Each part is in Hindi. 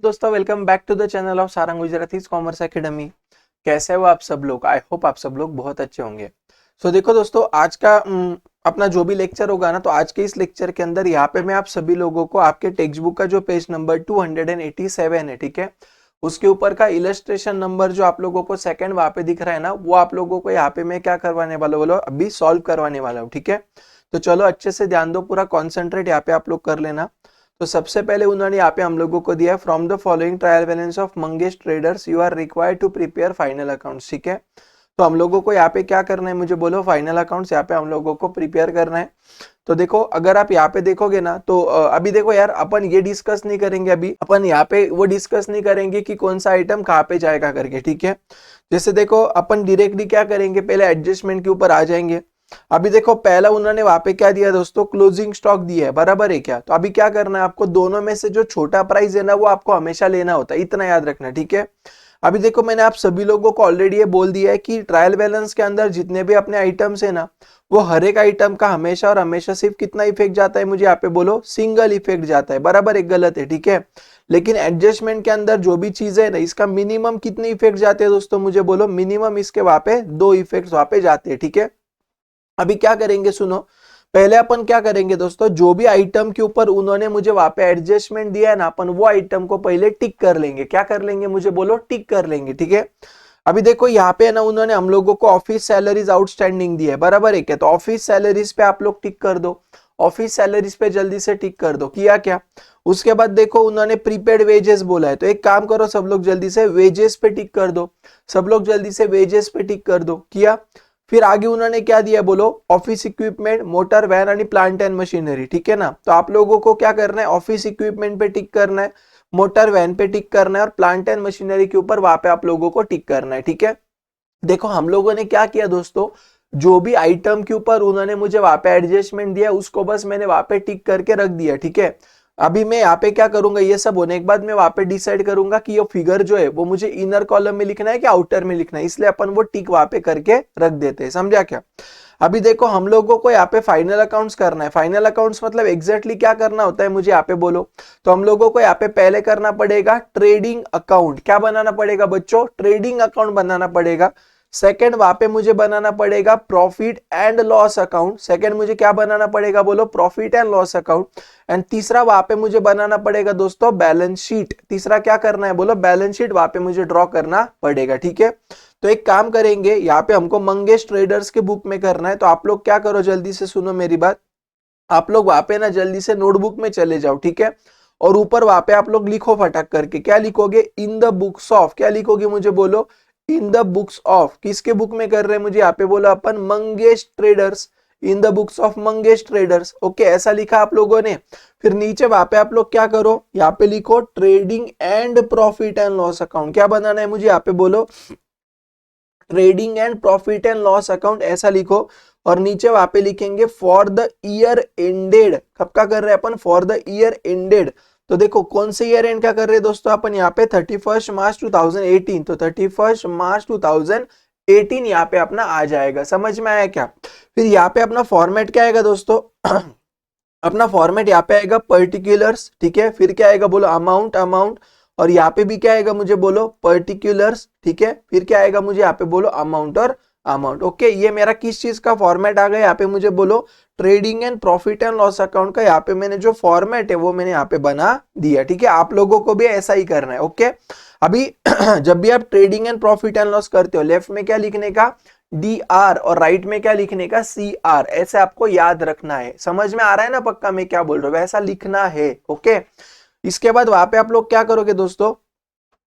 दोस्तों, welcome back to the channel of Sarang Gujarati commerce academy. कैसे हो आप सब लोग? आई होप आप सब लोग बहुत अच्छे होंगे। देखो दोस्तों, आज का अपना जो भी लेक्चर होगा ना, तो आज के इस लेक्चर के अंदर यहाँ पे मैं आप सभी लोगों को आपके टेक्स्ट बुक का जो पेज नंबर 287 है, ठीक है, उसके ऊपर का इलस्ट्रेशन नंबर जो आप लोगों को सेकंड वहां पे दिख रहा है ना, वो आप लोगों को यहाँ पे मैं क्या करवाने वाला बोलो अभी सॉल्व करवाने वाला हूँ, ठीक है। तो चलो अच्छे से ध्यान दो, पूरा कॉन्सेंट्रेट यहाँ पे आप लोग कर लेना। तो सबसे पहले उन्होंने यहाँ पे हम लोगों को दिया from the following trial balance of Mangesh traders you are required to prepare final accounts, ठीक है। तो हम लोगों को यहाँ पे क्या करना है, मुझे बोलो, फाइनल अकाउंट्स यहाँ पे हम लोगों को प्रिपेयर करना है। तो देखो, अगर आप यहाँ पे देखोगे ना, तो अभी देखो यार, अपन ये डिस्कस नहीं करेंगे, अभी अपन यहाँ पे वो डिस्कस नहीं करेंगे कि कौन सा आइटम कहाँ पे जाएगा करके, ठीक है। जैसे देखो, अपन डायरेक्टली क्या करेंगे, पहले एडजस्टमेंट के ऊपर आ जाएंगे। अभी देखो, पहला उन्होंने वहां पे क्या दिया दोस्तों, क्लोजिंग स्टॉक दिया है, बराबर है क्या। तो अभी क्या करना है आपको, दोनों में से जो छोटा प्राइस है ना, वो आपको हमेशा लेना होता है, इतना याद रखना, ठीक है। अभी देखो, मैंने आप सभी लोगों को ऑलरेडी ये बोल दिया है कि ट्रायल बैलेंस के अंदर जितने भी अपने आइटम्स है ना, वो हर एक आइटम का हमेशा और हमेशा सिर्फ कितना इफेक्ट जाता है, मुझे यहाँ पे बोलो, सिंगल इफेक्ट जाता है, बराबर, एक गलत है, ठीक है। लेकिन एडजस्टमेंट के अंदर जो भी चीजें है ना, इसका मिनिमम कितने इफेक्ट जाते हैं दोस्तों, मुझे बोलो, मिनिमम इसके वहां पे 2 इफेक्ट वहां पे जाते हैं, ठीक है। अभी क्या करेंगे, सुनो, पहले अपन क्या करेंगे दोस्तों, जो भी आइटम के ऊपर उन्होंने मुझे वहां पे एडजस्टमेंट दिया है ना, अपन वो आइटम को पहले टिक कर लेंगे। क्या कर लेंगे, मुझे बोलो, टिक कर लेंगे, ठीक है। अभी देखो, यहाँ पे ना उन्होंने हम लोगों को ऑफिस सैलरीज आउटस्टैंडिंग दी है, बराबर है क्या। तो ऑफिस सैलरीज पे आप लोग टिक कर दो, ऑफिस सैलरीज पे जल्दी से टिक कर दो, किया क्या। उसके बाद देखो, उन्होंने प्रीपेड वेजेस बोला है, तो एक काम करो, सब लोग जल्दी से वेजेस पे टिक कर दो, सब लोग जल्दी से वेजेस पे टिक कर दो, किया। फिर आगे उन्होंने क्या दिया बोलो, ऑफिस इक्विपमेंट, मोटर वैन आणि प्लांट एंड मशीनरी, ठीक है ना। तो आप लोगों को क्या करना है, ऑफिस इक्विपमेंट पे टिक करना है, मोटर वैन पे टिक करना है, और प्लांट एंड मशीनरी के ऊपर वहां पे आप लोगों को टिक करना है, ठीक है। देखो, हम लोगों ने क्या किया दोस्तों, जो भी आइटम के ऊपर उन्होंने मुझे वहां पे एडजस्टमेंट दिया, उसको बस मैंने वहां पे टिक करके रख दिया, ठीक है। अभी मैं यहाँ पे क्या करूंगा, ये सब होने के बाद मैं वहां पे डिसाइड करूंगा कि ये फिगर जो है वो मुझे इनर कॉलम में लिखना है कि आउटर में लिखना है, इसलिए अपन वो टिक वहां पे करके रख देते हैं, समझा क्या। अभी देखो, हम लोगों को यहाँ पे फाइनल अकाउंट्स करना है। फाइनल अकाउंट्स मतलब एग्जैक्टली क्या करना होता है, मुझे यहाँ पे बोलो। तो हम लोगों को यहाँ पे पहले करना पड़ेगा ट्रेडिंग अकाउंट। क्या बनाना पड़ेगा बच्चों, ट्रेडिंग अकाउंट बनाना पड़ेगा। सेकंड, वहां पे मुझे बनाना पड़ेगा profit and loss account. Second, मुझे क्या बनाना पड़ेगा बोलो, profit and loss account. And तीसरा, वहां पे मुझे बनाना पड़ेगा दोस्तों बैलेंस शीट। तीसरा क्या करना है बोलो, बैलेंस शीट वहां पे मुझे ड्रॉ करना पड़ेगा, ठीक है। तो एक काम करेंगे, यहाँ पे हमको मंगेश ट्रेडर्स के बुक में करना है, तो आप लोग क्या करो, जल्दी से सुनो मेरी बात। आप लोग वहां पे ना जल्दी से नोटबुक में चले जाओ, ठीक है। और ऊपर वहां पे आप लोग लिखो फटाक करके, क्या लिखोगे, इन द बुक्स ऑफ। क्या लिखोगे, मुझे बोलो, इन द बुक्स ऑफ। किसके बुक में कर रहे हैं, मुझे यहाँ पे बोलो अपन, Mangesh traders. In the books of Mangesh traders, okay, ऐसा लिखा आप लोगों ने। फिर नीचे वहां पे आप लोग क्या करो, यहाँ पे लिखो trading and profit and loss account. क्या बनाना है, मुझे यहाँ पे बोलो, trading and profit and loss account, ऐसा लिखो। और नीचे वहां पे लिखेंगे फॉर द ईयर एंडेड। कब का कर रहे हैं अपन, फॉर द ईयर एंडेड। तो देखो, कौन से ईयर एंड का कर रहे हैं दोस्तों अपन, यहाँ पे 31 मार्च 2018। तो 31 मार्च 2018 यहाँ पे अपना आ जाएगा, समझ में आया क्या। फिर यहाँ पे अपना फॉर्मेट क्या आएगा दोस्तों अपना फॉर्मेट यहाँ पे आएगा पर्टिकुलर्स, ठीक है। फिर क्या आएगा बोलो, अमाउंट, अमाउंट। और यहाँ पे भी क्या आएगा, मुझे बोलो, पर्टिकुलर्स, ठीक है। फिर क्या आएगा, मुझे यहाँ पे बोलो, अमाउंट और अमाउंट, ओके। ये मेरा किस चीज का फॉर्मेट आ गया, यहाँ पे मुझे बोलो, trading and profit and loss account का यहाँ पे मैंने जो फॉर्मेट है वो मैंने यहाँ पे बना दिया, ठीक है। आप लोगों को भी ऐसा ही करना है, ओके। अभी जब भी आप trading and profit and loss करते हो, लेफ्ट में क्या लिखने का, डी आर, और राइट में क्या लिखने का, सी आर, ऐसे आपको याद रखना है। समझ में आ रहा है ना पक्का मैं क्या बोल रहा हूँ, वैसा लिखना है, ओके। इसके बाद वहां पे आप लोग क्या करोगे दोस्तों,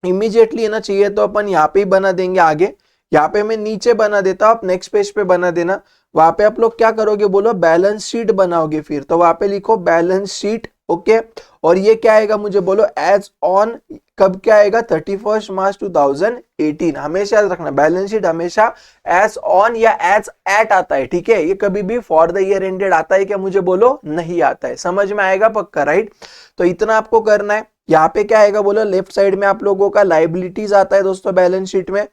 इमीडिएटली है ना, चाहिए तो अपन यहाँ पे ही बना देंगे आगे। यहाँ पे मैं नीचे बना देता हूँ, आप नेक्स्ट पेज पे बना देना। वहां पे आप लोग क्या करोगे बोलो, बैलेंस शीट बनाओगे। फिर तो वहां पे लिखो बैलेंस शीट, ओके। और ये क्या आएगा, मुझे बोलो, एज ऑन, कब क्या आएगा, 31 मार्च 2018। हमेशा याद रखना, बैलेंस शीट हमेशा एज ऑन या एज एट आता है, ठीक है। ये कभी भी फॉर द ईयर एंडेड आता है क्या, मुझे बोलो, नहीं आता है। समझ में आएगा पक्का, राइट। तो इतना आपको करना है। यहाँ पे क्या आएगा बोलो, लेफ्ट साइड में आप लोगों का लाइबिलिटीज आता है दोस्तों बैलेंस शीट में,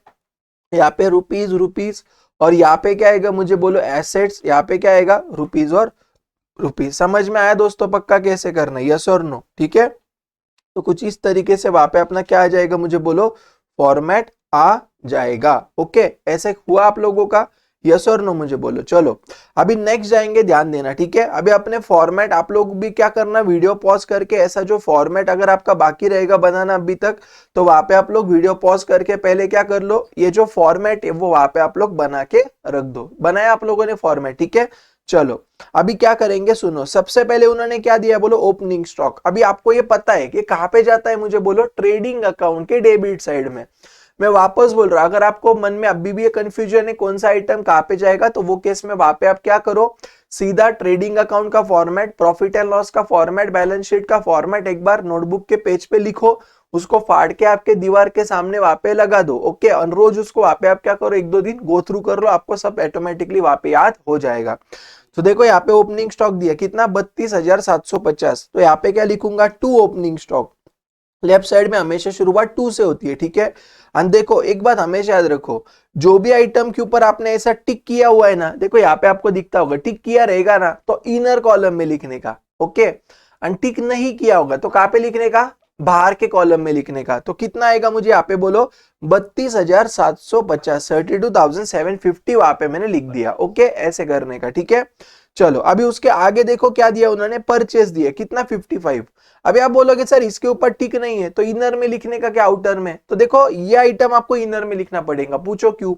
यहाँ पे रुपीज, रुपीज। और यहाँ पे क्या आएगा, मुझे बोलो, एसेट्स। यहाँ पे क्या आएगा, रुपीज और रुपीज। समझ में आया दोस्तों पक्का कैसे करना है, यस और नो, ठीक है। तो कुछ इस तरीके से वहां पे अपना क्या आ जाएगा, मुझे बोलो, फॉर्मेट आ जाएगा। ओके, ऐसे हुआ आप लोगों का, यस और नो मुझे बोलो। चलो अभी नेक्स्ट जाएंगे, ध्यान देना, ठीक है। अभी अपने फॉर्मेट आप लोग भी क्या करना, वीडियो पॉज करके ऐसा जो फॉर्मेट अगर आपका बाकी रहेगा बनाना अभी तक, तो वहां पे आप लोग वीडियो पॉज करके पहले क्या कर लो, ये जो फॉर्मेट है वो वहां पे आप लोग बना के रख दो। बनाया आप लोगों ने फॉर्मेट, ठीक है। चलो अभी क्या करेंगे, सुनो। सबसे पहले उन्होंने क्या दिया, बोलो ओपनिंग स्टॉक। अभी आपको ये पता है कि कहां पे जाता है, मुझे बोलो, ट्रेडिंग अकाउंट के डेबिट साइड में। मैं वापस बोल रहा हूं, अगर आपको मन में अभी भी ये कंफ्यूजन है कौन सा आइटम कहां पे जाएगा, तो वो केस में वहां पे आप क्या करो, सीधा ट्रेडिंग अकाउंट का फॉर्मेट, प्रॉफिट एंड लॉस का फॉर्मेट, बैलेंस शीट का फॉर्मेट एक बार नोटबुक के पेज पे लिखो, उसको फाड़ के आपके दीवार के सामने वहां पे लगा दो। ओके, और रोज उसको वहां पे आप क्या करो, 1-2 दिन गो थ्रू कर लो, आपको सब ऑटोमेटिकली वहां पे याद हो जाएगा। तो देखो यहाँ पे ओपनिंग स्टॉक दिया कितना, 32,750। तो यहाँ पे क्या लिखूंगा, 2 ओपनिंग स्टॉक। लेफ्ट साइड में हमेशा शुरुआत 2 से होती है, ठीक है। और देखो एक बात हमेशा याद रखो, जो भी आइटम के ऊपर आपने ऐसा टिक किया हुआ है ना, देखो यहाँ पे आपको दिखता होगा टिक किया रहेगा ना, तो इनर कॉलम में लिखने का। ओके, और टिक नहीं किया होगा तो कहां पे लिखने का, बाहर के कॉलम में लिखने का। तो कितना आएगा मुझे यहाँ पे बोलो, 32,750, 32,750 वहां पे मैंने लिख दिया। ओके, ऐसे करने का, ठीक है। चलो अभी उसके आगे देखो क्या दिया उन्होंने, परचेस दिया कितना, 55। अभी आप बोलोगे सर इसके ऊपर टिक नहीं है तो इनर में लिखने का क्या, आउटर में। तो देखो ये आइटम आपको इनर में लिखना पड़ेगा, पूछो क्यों।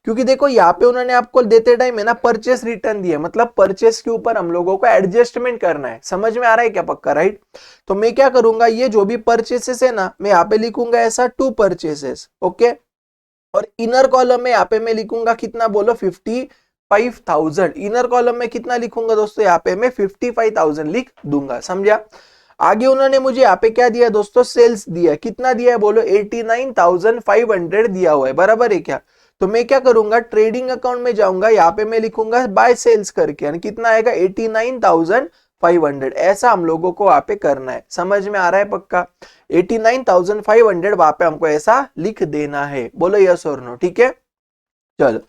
क्योंकि देखो यहाँ पे उन्होंने आपको देते टाइम है ना परचेस रिटर्न दिया, मतलब परचेस के ऊपर हम लोगों को एडजस्टमेंट करना है। समझ में आ रहा है क्या, पक्का, राइट। तो मैं क्या करूंगा, ये जो भी परचेसेस है ना, मैं यहाँ पे लिखूंगा ऐसा 2 परचेसेस। ओके, और इनर कॉलम में यहाँ पे मैं लिखूंगा कितना, बोलो, 55,000। इनर कॉलम में कितना लिखूंगा दोस्तों, यहाँ पे मैं 55,000 लिख दूंगा, समझा। आगे उन्होंने मुझे यहाँ पे क्या दिया दोस्तों, सेल्स दिया, कितना दिया है बोलो, 89,500 दिया हुआ है, बराबर है क्या। तो मैं क्या करूंगा, ट्रेडिंग अकाउंट में जाऊंगा, यहाँ पे मैं लिखूंगा बाय सेल्स करके, यानी कितना आएगा, 89,500। ऐसा हम लोगों को वहां पे करना है, समझ में आ रहा है पक्का। 89,500 वहां पे हमको ऐसा लिख देना है, बोलो यस और नो, ठीक है। चलो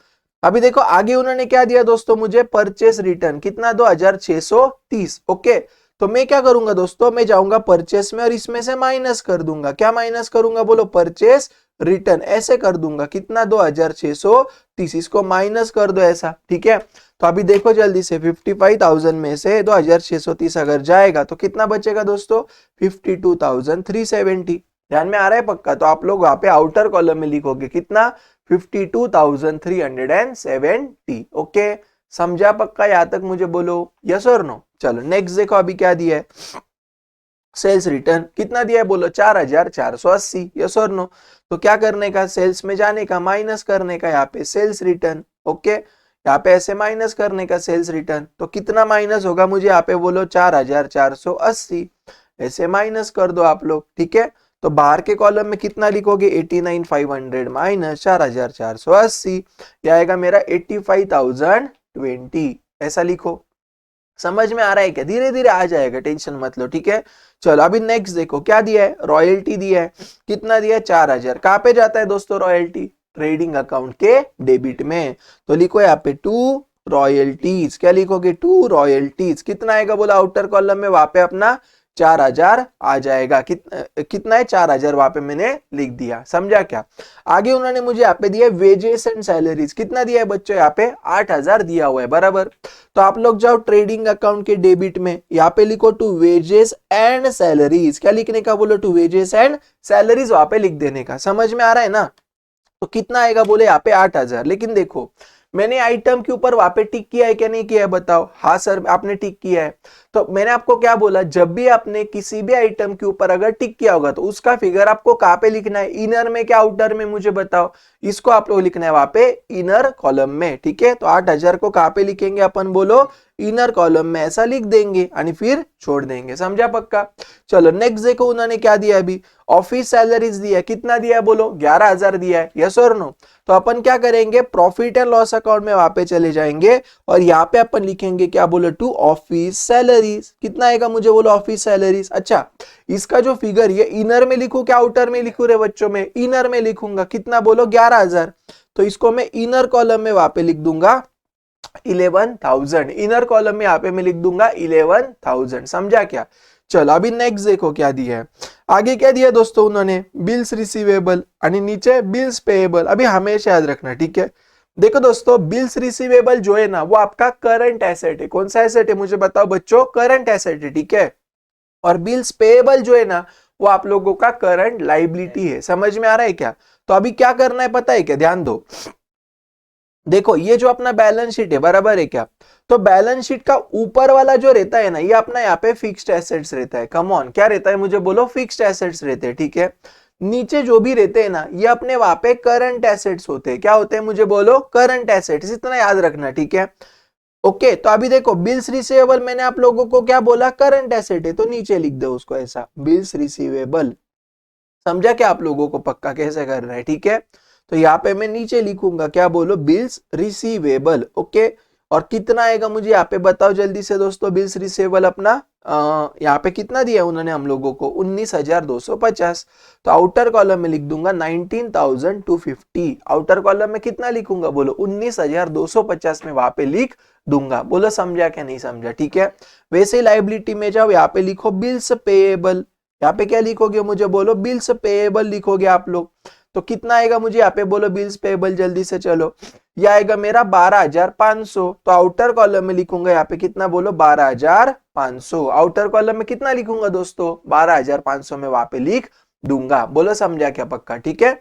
अभी देखो आगे उन्होंने क्या दिया दोस्तों मुझे, परचेस रिटर्न कितना, 2,630। ओके, तो मैं क्या करूंगा दोस्तों, मैं जाऊंगा परचेस में और इसमें से माइनस कर दूंगा, क्या माइनस करूंगा, बोलो, परचेस रिटर्न, ऐसे कर दूंगा कितना, 2,630। इसको माइनस कर दो ऐसा, ठीक है। तो अभी देखो जल्दी से, 55,000 में से 2,630 अगर जाएगा तो कितना बचेगा दोस्तों, 52,370। ध्यान में आ रहा है पक्का। तो आप लोग वहां पे आउटर कॉलम में लिखोगे कितना, 52,370। ओके, समझा पक्का, यहां तक मुझे बोलो यस और नो। चलो नेक्स्ट देखो अभी क्या दिया है, सेल्स रिटर्न कितना दिया है, बोलो, 4,480। यस और नो। तो क्या करने का, सेल्स में जाने का, माइनस करने का, यहाँ पे सेल्स रिटर्न। ओके, यहाँ पे ऐसे माइनस करने का सेल्स रिटर्न, तो कितना माइनस होगा मुझे यहाँ पे बोलो, 4,480। ऐसे माइनस कर दो आप लोग, ठीक है। तो बाहर के कॉलम में कितना लिखोगे, 89,500 माइनस 4,480, यह आएगा मेरा 85,020। ऐसा लिखो, समझ में आ रहा है क्या, धीरे धीरे आ जाएगा, टेंशन मत लो, ठीक है। चलो अभी नेक्स्ट देखो क्या दिया है, रॉयल्टी दिया है, कितना दिया है, 4,000। कहां पे जाता है दोस्तों रॉयल्टी, ट्रेडिंग अकाउंट के डेबिट में। तो लिखो यहाँ पे 2 रॉयल्टीज, क्या लिखोगे, 2 रॉयल्टीज। कितना आएगा बोला, आउटर कॉलम में वहां पे अपना 4,000 आ जाएगा। कितना है, 4,000 वहां पे मैंने लिख दिया, समझा क्या। आगे उन्होंने मुझे यहाँ पे दिया वेजेस एंड सैलरीज, कितना दिया है बच्चों, यहाँ पे 8,000 दिया हुआ है, बराबर। तो आप लोग जाओ ट्रेडिंग अकाउंट के डेबिट में, यहाँ पे लिखो टू वेजेस एंड सैलरीज, क्या लिखने का, बोलो, टू वेजेस एंड सैलरीज वहां पे लिख देने का। समझ में आ रहा है ना। तो कितना आएगा, बोले यहाँ पे 8,000। लेकिन देखो मैंने आइटम के ऊपर वहां पे टिक किया है क्या नहीं किया है, बताओ। हाँ सर आपने टिक किया है। तो मैंने आपको क्या बोला, जब भी आपने किसी भी आइटम के ऊपर अगर टिक किया होगा तो उसका फिगर आपको कहाँ पे लिखना है, इनर में क्या आउटर में, मुझे बताओ। इसको आप लोग लिखना है वहां पे इनर कॉलम में, ठीक है। तो 8,000 को कहाँ पे लिखेंगे अपन, बोलो, इनर कॉलम में ऐसा लिख देंगे और फिर छोड़ देंगे, समझा पक्का। चलो नेक्स्ट देखो उन्होंने क्या दिया, अभी ऑफिस सैलरीज दिया, कितना दिया बोलो, 11,000 दिया है, यस और नो। तो अपन क्या करेंगे, प्रॉफिट एंड लॉस अकाउंट में वहां पे चले जाएंगे और यहाँ पे अपन लिखेंगे क्या, बोलो, टू ऑफिस सैलरीज। कितना आएगा मुझे, बोलो, ऑफिस सैलरीज। अच्छा, इसका जो फिगर ये इनर में लिखू क्या आउटर में लिखू रे बच्चों, में इनर में लिखूंगा, कितना बोलो, 11,000। तो इसको मैं इनर कॉलम में वहां पे लिख दूंगा 11,000। इनर कॉलम में यहाँ पे मैं लिख दूंगा 11,000, समझा क्या। चलो अभी नेक्स्ट देखो क्या दिया है। आगे क्या दिया दोस्तों उन्होंने, बिल्स रिसीवेबल आणि नीचे बिल्स पेएबल। अभी हमेशा याद रखना, ठीक है। देखो दोस्तों, बिल्स रिसीवेबल जो है ना वो आपका करंट एसेट है। कौन सा एसेट है मुझे बताओ बच्चों, करंट एसेट है, ठीक है। और बिल्स पेएबल जो है ना वो आप लोगों का करंट लाइबिलिटी है। समझ में आ रहा है क्या? तो अभी क्या करना है पता है क्या, ध्यान दो। देखो ये जो अपना बैलेंस शीट है बराबर है क्या, तो बैलेंस शीट का ऊपर वाला जो रहता है ना ये अपना यहाँ पे फिक्स्ड एसेट्स रहता है। कम ऑन, क्या रहता है मुझे बोलो, फिक्स्ड एसेट्स रहते हैं, ठीक है। नीचे जो भी रहते हैं ना ये अपने वहां पे करंट एसेट्स होते हैं। क्या होते हैं मुझे बोलो, करंट एसेट्स। इतना याद रखना, ठीक है। ओके, तो अभी देखो बिल्स रिसीवेबल मैंने आप लोगों को क्या बोला, करंट एसेट है, तो नीचे लिख दो उसको ऐसा, बिल्स रिसीवेबल। समझा क्या आप लोगों को पक्का कैसे करना है, ठीक है। तो यहाँ पे मैं नीचे लिखूंगा क्या बोलो, बिल्स रिसीवेबल। ओके, और कितना आएगा मुझे यहाँ पे बताओ जल्दी से दोस्तों। बिल्स रिसीवेबल अपना यहाँ पे कितना दिया उन्होंने हम लोगों को, 19,250। तो आउटर कॉलम में लिख दूंगा 19,250। आउटर कॉलम में कितना लिखूंगा बोलो, 19,250 में वहां पे लिख दूंगा। बोलो समझा क्या नहीं समझा, ठीक है। वैसे ही लाइबिलिटी में जाओ, यहाँ पे लिखो बिल्स पेएबल। यहाँ पे क्या लिखोगे मुझे बोलो, बिल्स पेएबल लिखोगे आप लोग। तो कितना आएगा मुझे यहाँ पे बोलो, बिल्स पेएबल जल्दी से चलो। यह आएगा मेरा 12,500। तो आउटर कॉलम में लिखूंगा यहाँ पे कितना बोलो, 12,500। आउटर कॉलम में कितना लिखूंगा दोस्तों, 12,500 में वहां पे लिख दूंगा। बोलो समझा क्या पक्का, ठीक है।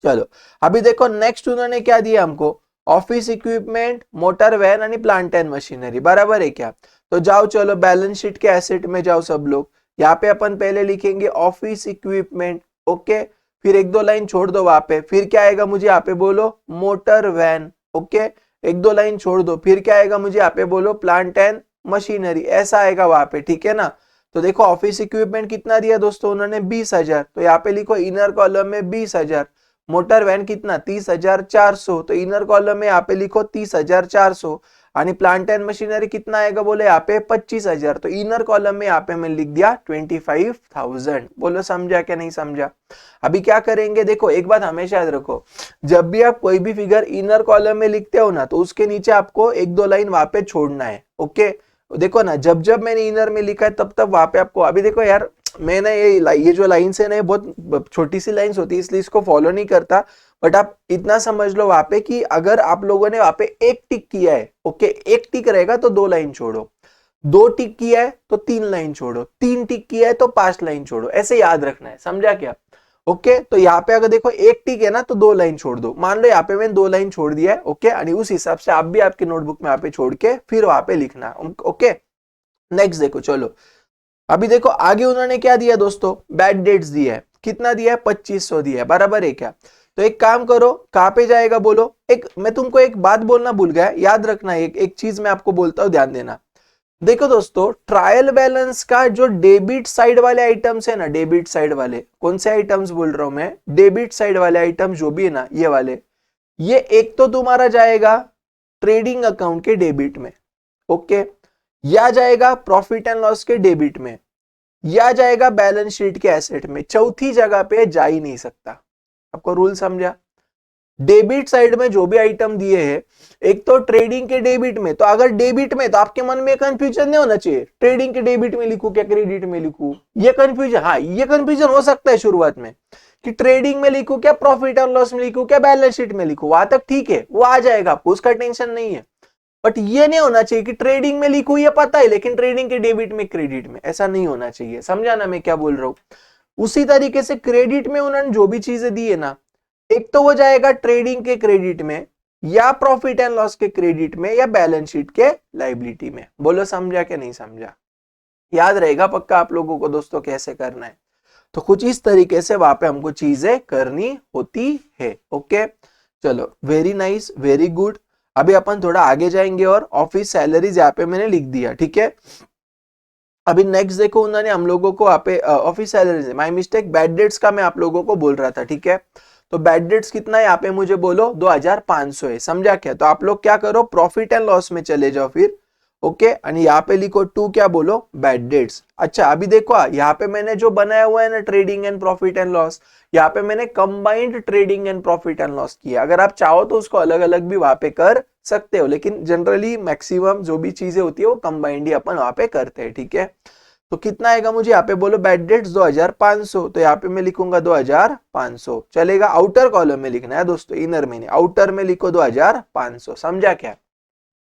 चलो अभी देखो नेक्स्ट उन्होंने क्या दिया हमको, ऑफिस इक्विपमेंट, मोटर वैन आणि प्लांट एंड मशीनरी, बराबर है क्या। तो जाओ चलो बैलेंस शीट के एसेट में जाओ सब लोग। यहाँ पे अपन पहले लिखेंगे ऑफिस इक्विपमेंट, ओके। फिर एक दो लाइन छोड़ दो वहां पे, फिर क्या आएगा मुझे यहाँ पे बोलो, मोटर वैन, ओके। एक दो लाइन छोड़ दो, फिर क्या आएगा मुझे यहाँ पे बोलो, प्लांट एंड मशीनरी, ऐसा आएगा वहां पे, ठीक है ना। तो देखो ऑफिस इक्विपमेंट कितना दिया दोस्तों उन्होंने, 20,000। तो यहाँ पे लिखो इनर कॉलम में 20,000। मोटर वैन कितना, 30,400। तो इनर कॉलम में यहाँ पे लिखो 30,400। आणि प्लांट एंड मशीनरी कितना आएगा बोले यहाँ पे 25,000। तो इनर कॉलम में यहाँ पे मैं लिख दिया 25,000। बोलो समझा क्या नहीं समझा। अभी क्या करेंगे, देखो एक बात हमेशा याद रखो, जब भी आप कोई भी फिगर इनर कॉलम में लिखते हो ना तो उसके नीचे आपको एक दो लाइन वहां पे छोड़ना है, ओके। देखो ना, जब जब मैंने इनर में लिखा है तब तब वहां पे आपको, अभी देखो यार मैंने ये जो लाइन्स है ना बहुत छोटी सी लाइन्स होती है इसलिए इसको फॉलो नहीं करता। बट आप इतना समझ लो वहां पे कि अगर आप लोगों ने वहां पे एक टिक किया है, ओके, एक टिक रहेगा तो 2 लाइन छोड़ो, 2 टिक किया है तो 3 लाइन छोड़ो, 3 टिक किया है तो 5 लाइन छोड़ो, ऐसे याद रखना है, समझा क्या। ओके, तो यहाँ पे अगर देखो एक टिक है ना तो 2 लाइन छोड़ दो। मान लो यहाँ पे मैंने 2 लाइन छोड़ दिया है, ओके, और उस हिसाब से आप भी आपकी नोटबुक में यहाँ पे छोड़ के फिर वहां पे लिखना, ओके। नेक्स्ट देखो चलो, अभी देखो आगे उन्होंने क्या दिया दोस्तों, बैड डेट्स दिया है। कितना दिया है, 2500 दिया है, बराबर है क्या। तो एक काम करो, कहां पे जाएगा बोलो। एक मैं तुमको एक बात बोलना भूल गया, याद रखना, एक चीज मैं आपको बोलता हूं, ध्यान देना। देखो दोस्तों, ट्रायल बैलेंस का जो डेबिट साइड वाले आइटम्स है ना, डेबिट साइड वाले, कौन से आइटम्स बोल रहा हूं मैं, डेबिट साइड वाले आइटम्स जो भी है ना ये वाले, ये एक तो तुम्हारा जाएगा ट्रेडिंग अकाउंट के डेबिट में, ओके, या जाएगा प्रॉफिट एंड लॉस के डेबिट में, या जाएगा बैलेंस शीट के एसेट में। चौथी जगह पे जा ही नहीं सकता। आपको रूल समझा। डेबिट साइड में जो भी आइटम दिए हैं, एक तो ट्रेडिंग के डेबिट में, तो अगर डेबिट में तो आपके मन में कंफ्यूजन नहीं होना चाहिए, ट्रेडिंग के डेबिट में लिखूं क्या क्रेडिट में लिखूं, ये कंफ्यूजन, हाँ ये कंफ्यूजन हो सकता है शुरुआत में कि ट्रेडिंग में लिखूं क्या, प्रॉफिट और लॉस में लिखूं क्या, बैलेंस शीट में लिखूं, वहां तक ठीक है, वो आ जाएगा आपको, उसका टेंशन नहीं है। बट ये नहीं होना चाहिए कि ट्रेडिंग में लिखूं ये पता है लेकिन ट्रेडिंग के डेबिट में क्रेडिट में, ऐसा नहीं होना चाहिए। समझा ना मैं क्या बोल रहा हूं। उसी तरीके से क्रेडिट में उन्होंने जो भी चीजें दी है ना, एक तो वो जाएगा ट्रेडिंग के क्रेडिट में, या प्रॉफिट एंड लॉस के क्रेडिट में, या बैलेंस शीट के लाइबिलिटी में। बोलो समझा क्या नहीं समझा। याद रहेगा पक्का आप लोगों को दोस्तों कैसे करना है। तो कुछ इस तरीके से वहां पे हमको चीजें करनी होती है, ओके। चलो वेरी नाइस, वेरी गुड। अभी अपन थोड़ा आगे जाएंगे और ऑफिस सैलरीज यहाँ पे मैंने लिख दिया, ठीक है। अभी नेक्स्ट देखो, उन्होंने हम लोगों को यहाँ पे office salaries, my mistake, bad debts का मैं आप लोगों को बोल रहा था, ठीक है। तो बैड डेट्स कितना है यहाँ पे मुझे बोलो, 2,500 है, समझा क्या। तो आप लोग क्या करो, प्रॉफिट एंड लॉस में चले जाओ फिर, ओके, और यहाँ पे लिखो 2 क्या बोलो, बैड डेट्स। अच्छा अभी देखो यहाँ पे मैंने जो बनाया हुआ है ना trading and profit and loss, यहाँ पे मैंने combined trading and profit and loss किया। अगर आप चाहो तो उसको अलग अलग भी वहां पे कर सकते हो, लेकिन जनरली मैक्सिमम जो भी चीजें होती है वो कंबाइंड ही अपन वहां पे करते हैं, ठीक है। तो कितना आएगा मुझे यहाँ पे बोलो, बैड डेट्स 2500, तो यहाँ पे मैं लिखूंगा 2500, चलेगा। आउटर कॉलम में लिखना है दोस्तों, इनर में नहीं, आउटर में लिखो 2500, समझा क्या?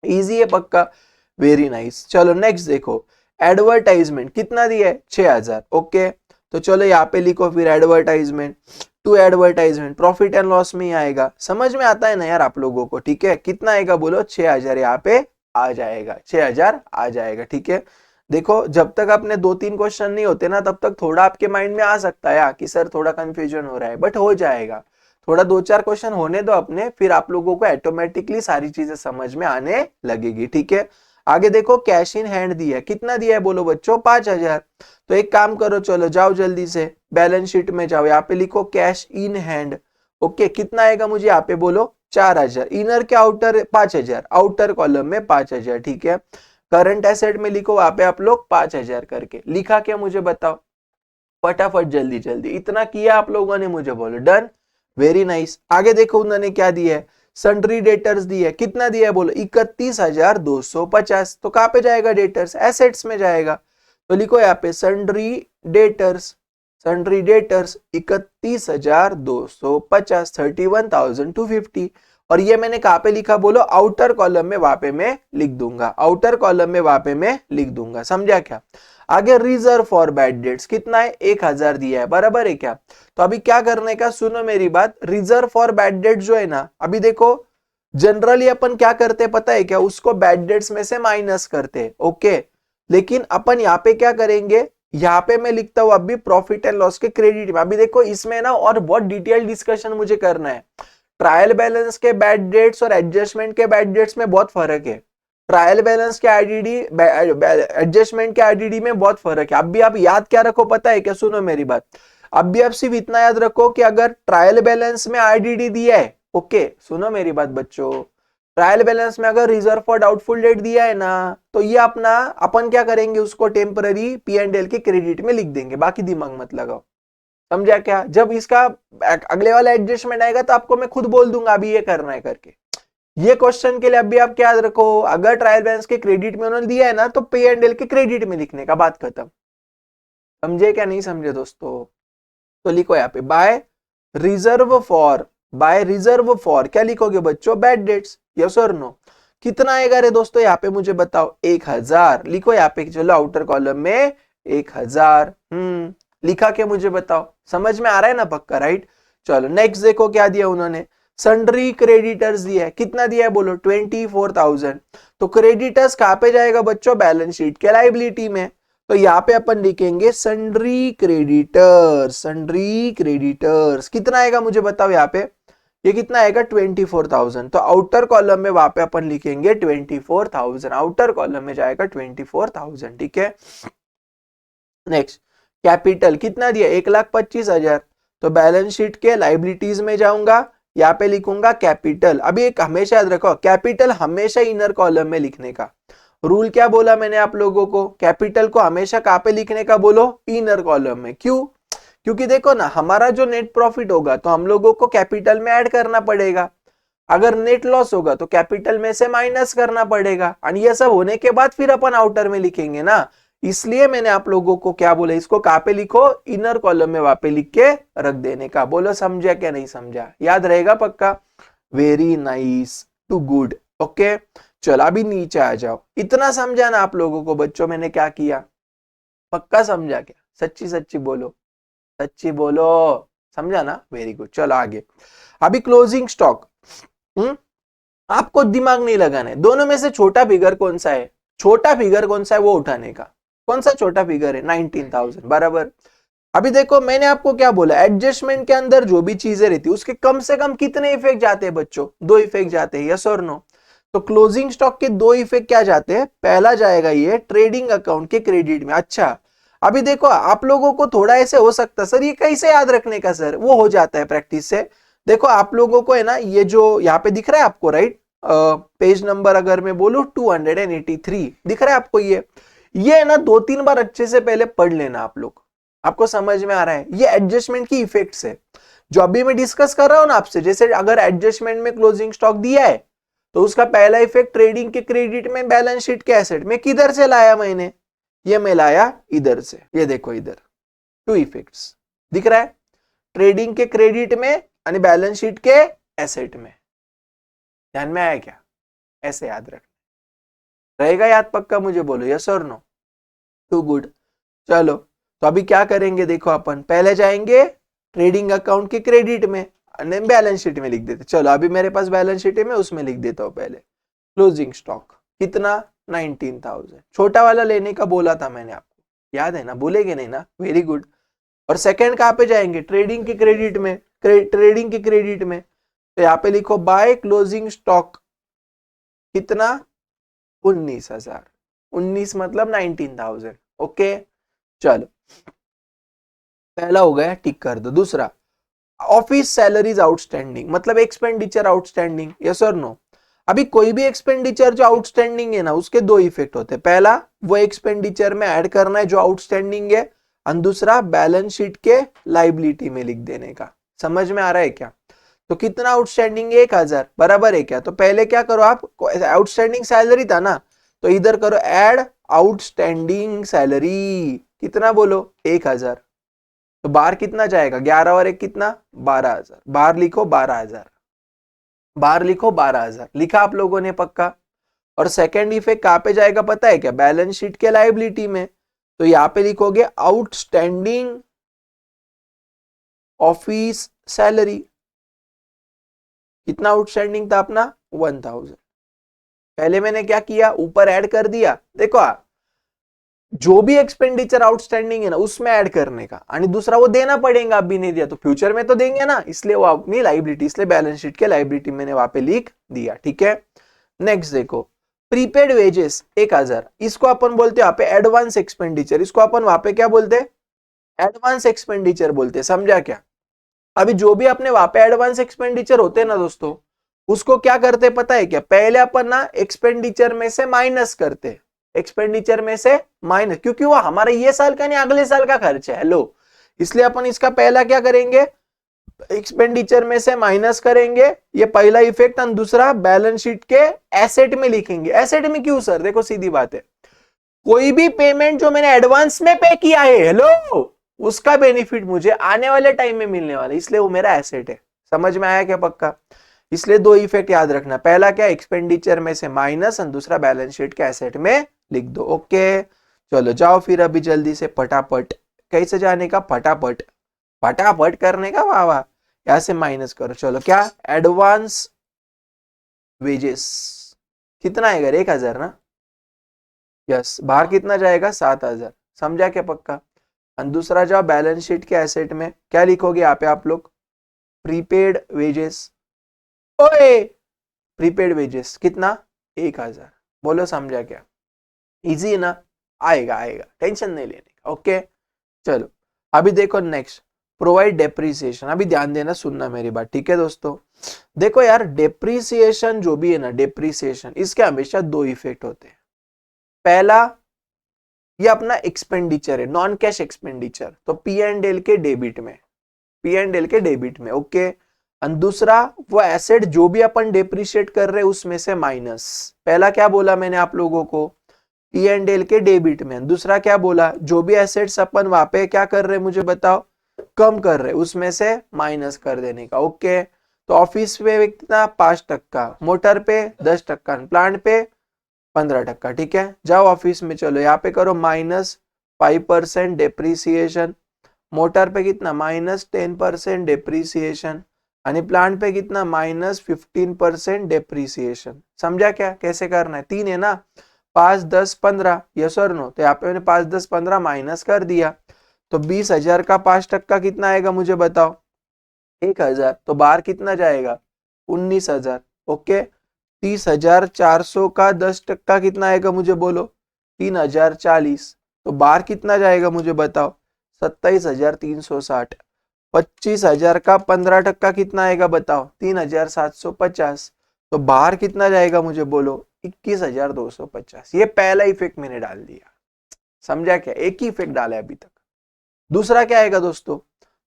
इजी है पक्का, वेरी नाइस। चलो नेक्स्ट देखो, एडवर्टाइजमेंट कितना दिया है, 6000, ओके। तो चलो यहाँ पे लिखो फिर advertisement, to advertisement, profit and loss में ही आएगा, समझ में आता है ना यार आप लोगों को, ठीक है। कितना आएगा बोलो, 6000 यहाँ पे आ जाएगा, 6000 आ जाएगा, ठीक है। देखो जब तक अपने 2-3 क्वेश्चन नहीं होते ना, तब तक थोड़ा आपके माइंड में आ सकता है कि सर थोड़ा कंफ्यूजन हो रहा है, बट हो जाएगा। थोड़ा 2-4 क्वेश्चन होने दो अपने, फिर आप लोगों को ऑटोमेटिकली सारी चीजें समझ में आने लगेगी, ठीक है। आगे देखो, कैश इन हैंड दिया है, कितना दिया है बोलो बच्चों, 5000। तो एक काम करो, चलो जाओ जल्दी से बैलेंस शीट में जाओ, यहाँ पे लिखो कैश इन हैंड, ओके। कितना आएगा मुझे यहाँ पे बोलो, 4000। इनर के आउटर 5000, आउटर कॉलम में 5000, ठीक है। करंट एसेट में लिखो वहां पे आप लोग 5000 करके, लिखा क्या मुझे बताओ फटाफट, जल्दी जल्दी। इतना किया आप लोगों ने, मुझे बोलो डन, वेरी नाइस। आगे देखो उन्होंने क्या दिया है, सन्ड्री डेटर्स दिया है, कितना दिया है बोलो, 31250। तो कहां पे जाएगा डेटर्स, एसेट्स में जाएगा। तो लिखो यहाँ पे सन्ड्री डेटर्स, सन्ड्री डेटर्स 31250, 31250। और ये मैंने कहां पे लिखा बोलो, आउटर कॉलम में, वहां पे मैं लिख दूंगा, आउटर कॉलम में वहां पे मैं लिख दूंगा, समझा क्या। आगे रिजर्व फॉर बैड डेट्स कितना है, 1000 दिया है, बराबर है क्या। तो अभी क्या करने का, सुनो मेरी बात, रिजर्व फॉर बैड डेट्स जो है ना, अभी देखो जनरली अपन क्या करते हैं पता है क्या, उसको बैड डेट्स में से माइनस करते हैं, ओके। लेकिन अपन यहाँ पे क्या करेंगे, यहाँ पे मैं लिखता हूं अभी प्रॉफिट एंड लॉस के क्रेडिट में। अभी देखो इसमें ना और बहुत डिटेल डिस्कशन मुझे करना है। ट्रायल बैलेंस के बैड डेट्स और एडजस्टमेंट के बैड डेट्स में बहुत फर्क है। ट्रायल बैलेंस के आईडीडी, एडजस्टमेंट के आईडीडी में बहुत फर्क है। अब भी आप याद क्या रखो पता है क्या, सुनो मेरी बात, अब भी आप सिर्फ इतना याद रखो कि अगर ट्रायल बैलेंस में आईडीडी दिया है, ओके सुनो मेरी बात बच्चों, ट्रायल बैलेंस में अगर रिजर्व फॉर डाउटफुल डेट दिया है ना, तो ये अपना अपन क्या करेंगे, उसको टेम्पररी पी एंड एल के क्रेडिट में लिख देंगे, बाकी दिमाग मत लगाओ, समझा क्या। जब इसका अगले वाला एडजस्टमेंट आएगा तो आपको मैं खुद बोल दूंगा अभी ये करना है करके। ये क्वेश्चन के लिए अभी आप क्या याद रखो, अगर ट्रायल बैलेंस के क्रेडिट में उन्होंने दिया है ना, तो पे एंड एल के क्रेडिट में लिखने का, बात खत्म। समझे क्या नहीं समझे दोस्तों। तो लिखो यहाँ पे by reserve for, by reserve for क्या लिखोगे बच्चों, बैड डेट्स, यस और नो। कितना आएगा रे दोस्तों यहाँ पे मुझे बताओ, 1000 लिखो यहाँ पे, चलो आउटर कॉलम में 1000। लिखा क्या मुझे बताओ, समझ में आ रहा है ना पक्का, राइट। चलो नेक्स्ट देखो क्या दिया उन्होंने, सन्ड्री क्रेडिटर्स दिया है, कितना दिया है बोलो, 24000। तो क्रेडिटर्स कहां पे जाएगा बच्चों, बैलेंस शीट के लायबिलिटी में। तो यहाँ पे अपन लिखेंगे सन्ड्री क्रेडिटर्स, सन्ड्री क्रेडिटर्स कितना आएगा मुझे बताओ यहाँ पे, ये कितना आएगा 24000। तो आउटर कॉलम में वहां पे अपन लिखेंगे 24000, आउटर कॉलम में जाएगा 24000, ठीक है। नेक्स्ट कैपिटल कितना दिया, 1,25,000। तो बैलेंस शीट के लाइबिलिटीज में जाऊंगा, यहाँ पे लिखूंगा कैपिटल। अभी एक हमेशा याद रखो, कैपिटल हमेशा इनर कॉलम में लिखने का रूल क्या बोला मैंने आप लोगों को, कैपिटल को हमेशा कहां पे लिखने का बोलो, इनर कॉलम में। क्यों, क्योंकि देखो ना हमारा जो नेट प्रॉफिट होगा तो हम लोगों को कैपिटल में ऐड करना पड़ेगा, अगर नेट लॉस होगा तो कैपिटल में से माइनस करना पड़ेगा, और ये सब होने के बाद फिर अपन आउटर में लिखेंगे ना। इसलिए मैंने आप लोगों को क्या बोला, इसको कहां पे लिखो, इनर कॉलम में वहां पे लिख के रख देने का। बोलो समझा क्या नहीं समझा, याद रहेगा पक्का, very nice too good, okay. चलो अभी नीचे आ जाओ, इतना समझा ना आप लोगों को बच्चों मैंने क्या किया, पक्का समझा क्या, सच्ची सच्ची बोलो, सच्ची बोलो, समझा ना, वेरी गुड। चलो आगे, अभी क्लोजिंग स्टॉक, आपको दिमाग नहीं लगाना है, दोनों में से छोटा फिगर कौन सा है, छोटा फिगर कौन सा है वो उठाने का, कौन सा छोटा फिगर है, 19,000, बराबर। अभी देखो मैंने आपको क्या बोला, एडजस्टमेंट के अंदर जो भी चीजें रहती है उसके कम से कम कितने इफेक्ट जाते हैं बच्चों, 2 इफेक्ट जाते हैं, यस और नो। तो क्लोजिंग स्टॉक के 2 इफेक्ट क्या जाते हैं, पहला जाएगा ये ट्रेडिंग अकाउंट के क्रेडिट में। अच्छा अभी देखो आप लोगों को थोड़ा ऐसे हो सकता है सर ये कैसे याद रखने का, सर वो हो जाता है प्रैक्टिस से। देखो आप लोगों को है ना, ये जो यहाँ पे दिख रहा है आपको, राइट, पेज नंबर अगर मैं बोलूं 283 दिख रहा है आपको, ये है ना 2-3 बार अच्छे से पहले पढ़ लेना आप लोग, आपको समझ में आ रहा है। ये एडजस्टमेंट की इफेक्ट्स है जो अभी मैं डिस्कस कर रहा हूं ना आपसे। जैसे अगर एडजस्टमेंट में क्लोजिंग स्टॉक दिया है तो उसका पहला इफेक्ट ट्रेडिंग के क्रेडिट में, बैलेंस शीट के एसेट में किधर से लाया मैंने, ये मैं लाया इधर से, ये देखो इधर 2 इफेक्ट्स दिख रहा है, ट्रेडिंग के क्रेडिट में यानी बैलेंस शीट के एसेट में। ध्यान में आया क्या? ऐसे याद रखना रहेगा, याद पक्का मुझे बोलो यस और नो। To good. चलो तो अभी क्या करेंगे देखो, अपन पहले जाएंगे ट्रेडिंग अकाउंट के क्रेडिट में, बैलेंस शीट में लिख देते। चलो अभी मेरे पास बैलेंस शीट है, मैं उसमें लिख देता हूं पहले क्लोजिंग स्टॉक कितना 19,000, छोटा वाला लेने का बोला था मैंने आपको, याद है ना? भूलेंगे नहीं ना? Very good. और सेकंड कहां पे जाएंगे? ट्रेडिंग के क्रेडिट में, ट्रेडिंग के क्रेडिट में, तो यहाँ पे लिखो बाय क्लोजिंग स्टॉक कितना 19,000, 19 मतलब 19,000। ओके चलो पहला हो गया, टिक कर दो। दूसरा ऑफिस सैलरीज आउटस्टैंडिंग मतलब एक्सपेंडिचर आउटस्टैंडिंग, यस और नो? अभी कोई भी एक्सपेंडिचर जो आउटस्टैंडिंग है ना, उसके दो इफेक्ट होते हैं। पहला वो एक्सपेंडिचर में ऐड करना है जो आउटस्टैंडिंग है, और दूसरा बैलेंस शीट के लाइबिलिटी में लिख देने का। समझ में आ रहा है क्या? तो कितना आउटस्टैंडिंग है? 1,000 बराबर है क्या? तो पहले क्या करो आप, आउटस्टैंडिंग सैलरी था ना, तो इधर करो ऐड आउटस्टैंडिंग सैलरी, कितना बोलो 1,000। तो बाहर कितना जाएगा? 11 और 1 कितना 12,000, बाहर लिखो 12,000, बाहर लिखो 12,000, लिखा आप लोगों ने पक्का? और सेकेंड इफेक्ट कहां पे जाएगा पता है क्या? बैलेंस शीट के लाइबिलिटी में। तो यहां पे लिखोगे आउटस्टैंडिंग ऑफिस सैलरी, कितना आउटस्टैंडिंग था अपना 1,000। पहले मैंने क्या किया, ऊपर ऐड कर दिया, देखो जो भी एक्सपेंडिचर आउटस्टैंडिंग है ना उसमें ऐड करने का, और दूसरा वो देना पड़ेगा, अभी नहीं दिया तो फ्यूचर में तो देंगे ना, इसलिए वो अपनी लाइबिलिटी, इसलिए बैलेंस शीट के लाइबिलिटी मैंने वहां पे लिख दिया। ठीक है नेक्स्ट देखो, प्रीपेड वेजेस 1,000, इसको अपन बोलते हैं वहां पे एडवांस एक्सपेंडिचर, इसको अपन वहां पे क्या बोलते हैं? एडवांस एक्सपेंडिचर बोलते हैं। समझा क्या? अभी जो भी अपने वहां पे एडवांस एक्सपेंडिचर होते हैं ना दोस्तों, उसको क्या करते पता है क्या? पहले अपन ना एक्सपेंडिचर में से माइनस करते, एक्सपेंडिचर में से माइनस, क्योंकि वो हमारा ये साल का नहीं अगले साल का खर्च है। लो इसलिए अपन इसका पहला क्या करेंगे, एक्सपेंडिचर में से माइनस करेंगे, ये पहला इफेक्ट। और दूसरा बैलेंस शीट के एसेट में लिखेंगे। एसेट में क्यों सर? देखो सीधी बात है, कोई भी पेमेंट जो मैंने एडवांस में पे किया है, हेलो, उसका बेनिफिट मुझे आने वाले टाइम में मिलने वाला है, इसलिए वो मेरा एसेट है। समझ में आया क्या पक्का? इसलिए दो इफेक्ट याद रखना, पहला क्या एक्सपेंडिचर में से माइनस, और दूसरा बैलेंस शीट के एसेट में लिख दो। ओके चलो जाओ फिर अभी जल्दी से फटाफट, कैसे जाने का? फटाफट फटाफट करने का, वाह वाह, यहां से माइनस करो। चलो क्या एडवांस वेजेस कितना आएगा? 1,000 ना, यस। बाहर कितना जाएगा? 7,000। समझा क्या पक्का? और दूसरा जाओ बैलेंस शीट के एसेट में, क्या लिखोगे यहाँ पे आप लोग? Prepaid wages. ओए प्रीपेड वेजेस कितना 1,000, बोलो समझा क्या? इजी है ना? आएगा आएगा, टेंशन नहीं लेने का। ओके चलो अभी देखो नेक्स्ट, प्रोवाइड डेप्रीसिएशन। अभी ध्यान देना, सुनना मेरी बात, ठीक है दोस्तों? देखो यार डेप्रीसिएशन जो भी है ना, डेप्रीसिएशन इसके हमेशा दो इफेक्ट होते हैं। पहला ये अपना एक्सपेंडिचर है, नॉन कैश एक्सपेंडिचर, तो पी एंड एल के डेबिट में, पी एंड एल के डेबिट में। ओके और दूसरा वो एसेट जो भी अपन डेप्रिशिएट कर रहे हैं उसमें से माइनस। पहला क्या बोला मैंने आप लोगों को? पी एंड एल के डेबिट में। दूसरा क्या बोला? जो भी एसेट्स अपन वहां पे क्या कर रहे हैं मुझे बताओ? कम कर रहे, उसमें से माइनस कर देने का। ओके तो ऑफिस पे कितना 5%, मोटर पे 10%, प्लांट पे 15%। ठीक है जाओ ऑफिस में, चलो यहाँ पे करो -5% डेप्रीसिएशन, मोटर पे कितना -10% डेप्रीसिएशन, यानी प्लांट पे कितना -15% डेप्रीसिएशन। समझा क्या कैसे करना है? 3 है ना, 5, 10, 15, यस और नो? तो यहाँ पे मैंने 5, 10, 15 माइनस कर दिया, तो 20,000 का 5% कितना आएगा मुझे बताओ? 1,000। तो बाहर कितना जाएगा? 19,000। ओके 30,400 का 10% कितना आएगा मुझे बोलो? 3,040। तो बाहर कितना जाएगा मुझे बताओ? 27,360। 25,000 का 15% कितना आएगा बताओ? 3,750। तो बाहर कितना जाएगा मुझे बोलो? 21,250। ये पहला इफेक्ट मैंने डाल दिया। समझा क्या? एक ही इफेक्ट डाला है अभी तक। दूसरा क्या आएगा दोस्तों?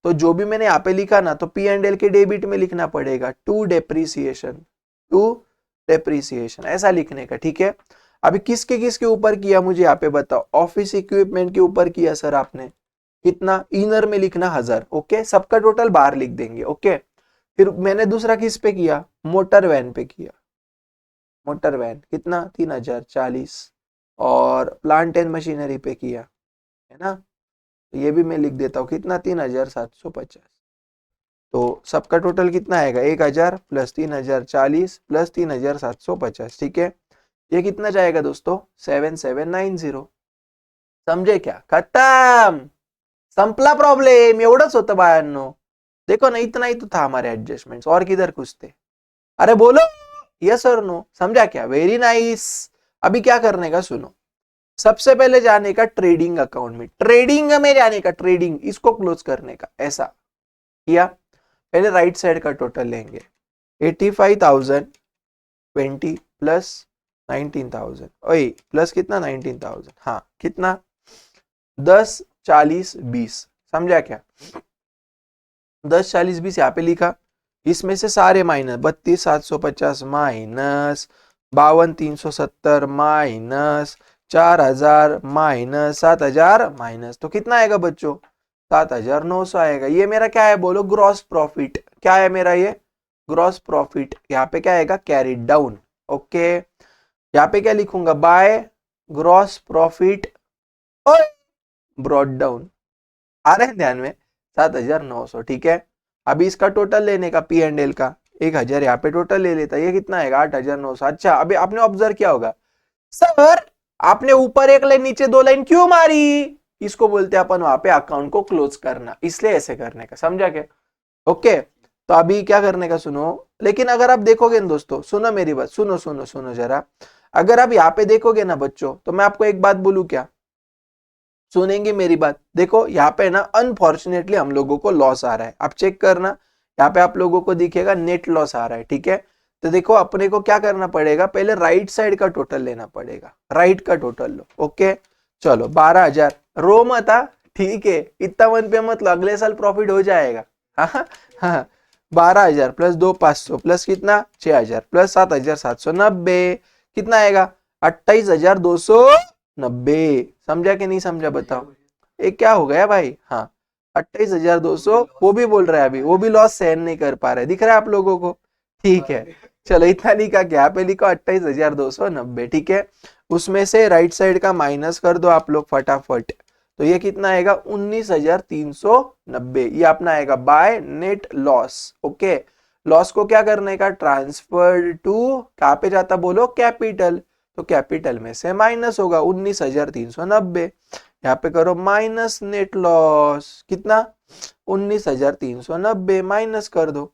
तो जो भी मैंने यहाँ पे लिखा ना, तो पी एंड एल के डेबिट में लिखना पड़ेगा टू डेप्रीसिएशन, टू डेप्रीसिएशन ऐसा लिखने का। ठीक है अभी किसके ऊपर किया मुझे यहाँ पे बताओ, ऑफिस इक्विपमेंट के ऊपर किया सर आपने, कितना, इनर में लिखना 1000, ओके, सबका टोटल बाहर लिख देंगे, ओके। फिर मैंने दूसरा किस पे किया, मोटर वैन पे किया, मोटर वैन कितना 3040, और प्लांट एंड मशीनरी पे किया, है ना, तो ये भी मैं लिख देता हूँ कितना 3750। तो सबका टोटल कितना आएगा, 1000 प्लस 3040 प्लस 3750, ठीक है। ये कितना जाएगा दोस्तों, 7790। समझे क्या, खत्म, संपला प्रॉब्लेम, एवढंच होतं बाळांनो। देखो ना, इतना ही तो था हमारे एडजस्टमेंट्स, और किधर कुछ थे, अरे बोलो यस और नो, समझा क्या, वेरी नाइस। अभी क्या करने का सुनो, सबसे पहले जाने का ट्रेडिंग अकाउंट में, ट्रेडिंग में जाने का, ट्रेडिंग इसको क्लोज करने का, ऐसा किया। पहले राइट साइड का टोटल लेंगे, 85,020 प्लस 19,000, ओए प्लस कितना 19,000, हाँ कितना 10 40 20, समझा क्या, 10 40 20 यहाँ पे लिखा, इसमें से सारे minus, 32,750 minus 52,370 minus 4,000 minus 7,000 minus, तो कितना आएगा बच्चों, 7,900 आएगा। ये मेरा क्या है बोलो, ग्रॉस प्रॉफिट, क्या है मेरा ये ग्रॉस प्रॉफिट। यहाँ पे क्या आएगा, कैरिड डाउन, ओके। यहाँ पे क्या लिखूंगा, बाय ग्रॉस प्रॉफिट और ब्रॉड डाउन, आ रहे हैं ध्यान में, 7,900, ठीक है। अभी इसका टोटल लेने का, पी एंड एल का 1,000 यहाँ पे टोटल ले लेता, ये कितना आएगा 8,900। अच्छा अभी आपने ऑब्जर्व किया होगा, सर आपने ऊपर एक लाइन नीचे 2 लाइन क्यों मारी, इसको बोलते हैं अपन वहां पे अकाउंट को क्लोज करना, इसलिए ऐसे करने का, समझा क्या, ओके। तो अभी क्या करने का सुनो, लेकिन अगर आप देखोगे ना दोस्तों, सुनो मेरी बात, सुनो सुनो सुनो जरा, अगर आप यहाँ पे देखोगे ना बच्चों, तो मैं आपको एक बात बोलूं क्या, सुनेंगे मेरी बात, देखो यहाँ पे ना अनफॉर्चुनेटली हम लोगों को लॉस आ रहा है, आप चेक करना, यहाँ पे आप लोगों को दिखेगा नेट लॉस आ रहा है, ठीक है। तो देखो अपने को क्या करना पड़ेगा, पहले राइट साइड का टोटल लेना पड़ेगा, राइट का टोटल लो, ओके। चलो 12,000, रो मत, ठीक है, इतना मन पे मत लो, अगले साल प्रॉफिट हो जाएगा, हाँ हाँ। 12,000 प्लस 2,500 प्लस कितना 6,000 प्लस 7,790, कितना आएगा 28,290, समझा कि नहीं समझा बताओ, एक क्या हो गया भाई, हाँ 28,200, वो भी बोल रहा है अभी, वो भी लॉस सहन नहीं कर पा रहे, दिख रहा है आप लोगों को, ठीक है। चलो इतना लिखा, क्या पे लिखो 28,290, ठीक है। उसमें से राइट साइड का माइनस कर दो आप लोग फटाफट, तो ये कितना आएगा 19,390, ये अपना आएगा by net loss, okay. Loss को क्या करने का, ट्रांसफर टू, कहाँ पे जाता बोलो, कैपिटल, तो कैपिटल में से माइनस होगा 19,390, यहाँ पे करो माइनस नेट लॉस, कितना 19,390 माइनस कर दो,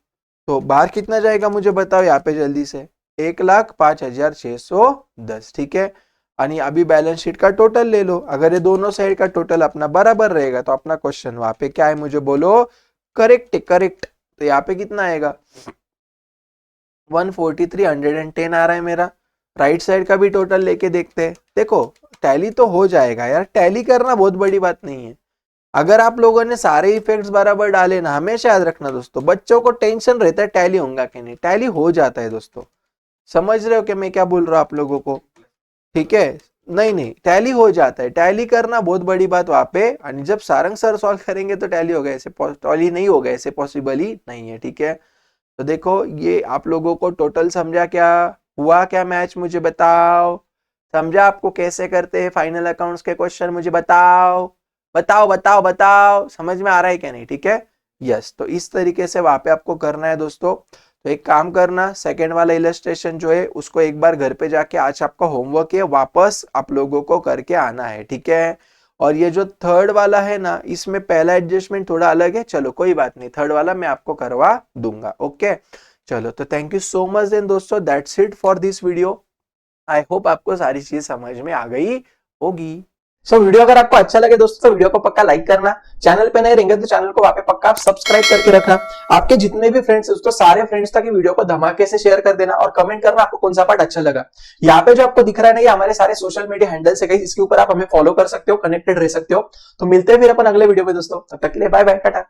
तो बाहर कितना जाएगा मुझे बताओ यहाँ पे जल्दी से, 1,05,610, ठीक है। यानी अभी बैलेंस शीट का टोटल ले लो, अगर ये दोनों साइड का टोटल अपना बराबर रहेगा तो अपना क्वेश्चन वहां पे क्या है मुझे बोलो, करेक्ट करेक्ट। तो यहाँ पे कितना आएगा 143,110 आ रहा है मेरा, राइट साइड का भी टोटल लेके देखते हैं, देखो टैली तो हो जाएगा यार, टैली करना बहुत बड़ी बात नहीं है, अगर आप लोगों ने सारे इफेक्ट्स बराबर डाले ना, हमेशा याद रखना दोस्तों, बच्चों को टेंशन रहता है टैली होगा कि नहीं, टैली हो जाता है दोस्तों, समझ रहे हो कि मैं क्या बोल रहा हूँ आप लोगों को, ठीक है। नहीं नहीं टैली हो जाता है, टैली करना बहुत बड़ी बात वहां पे, और जब सारंग सर सॉल्व करेंगे तो टैली होगा, ऐसे टैली नहीं होगा, ऐसे पॉसिबल ही नहीं है, ठीक है। तो देखो ये आप लोगों को टोटल समझा, क्या हुआ क्या मैच मुझे बताओ, समझा आपको कैसे करते हैं फाइनल अकाउंट्स के क्वेश्चन, मुझे बताओ बताओ बताओ बताओ, समझ में आ रहा है क्या नहीं, ठीक है। यस, तो इस तरीके से वहां पे आपको करना है दोस्तों। तो एक काम करना, सेकेंड वाला इलस्ट्रेशन जो है उसको एक बार घर पे जाके, आज आपका होमवर्क है, वापस आप लोगों को करके आना है, ठीक है। और ये जो थर्ड वाला है ना, इसमें पहला एडजस्टमेंट थोड़ा अलग है, चलो कोई बात नहीं, थर्ड वाला मैं आपको करवा दूंगा, ओके। चलो तो thank you so much then दोस्तों, that's it for this video, I hope आपको सारी चीज समझ में आ गई होगी। सो वीडियो अगर आपको अच्छा लगे दोस्तों तो वीडियो को पक्का लाइक करना, चैनल पे नए रहेंगे तो चैनल को वहां पे पक्का सब्सक्राइब करके रखना, आपके जितने भी फ्रेंड्स दोस्तों सारे फ्रेंड्स तक वीडियो को धमाके से शेयर कर देना, और कमेंट करना आपको कौन सा पार्ट अच्छा लगा। यहाँ पे जो आपको दिख रहा है ना, ये हमारे सारे सोशल मीडिया हैंडल्स है, इसके ऊपर आप हमें फॉलो कर सकते हो, कनेक्टेड रह सकते हो। तो मिलते हैं फिर अपन अगले वीडियो में दोस्तों, तब तक के लिए बाय बाय, टाटा।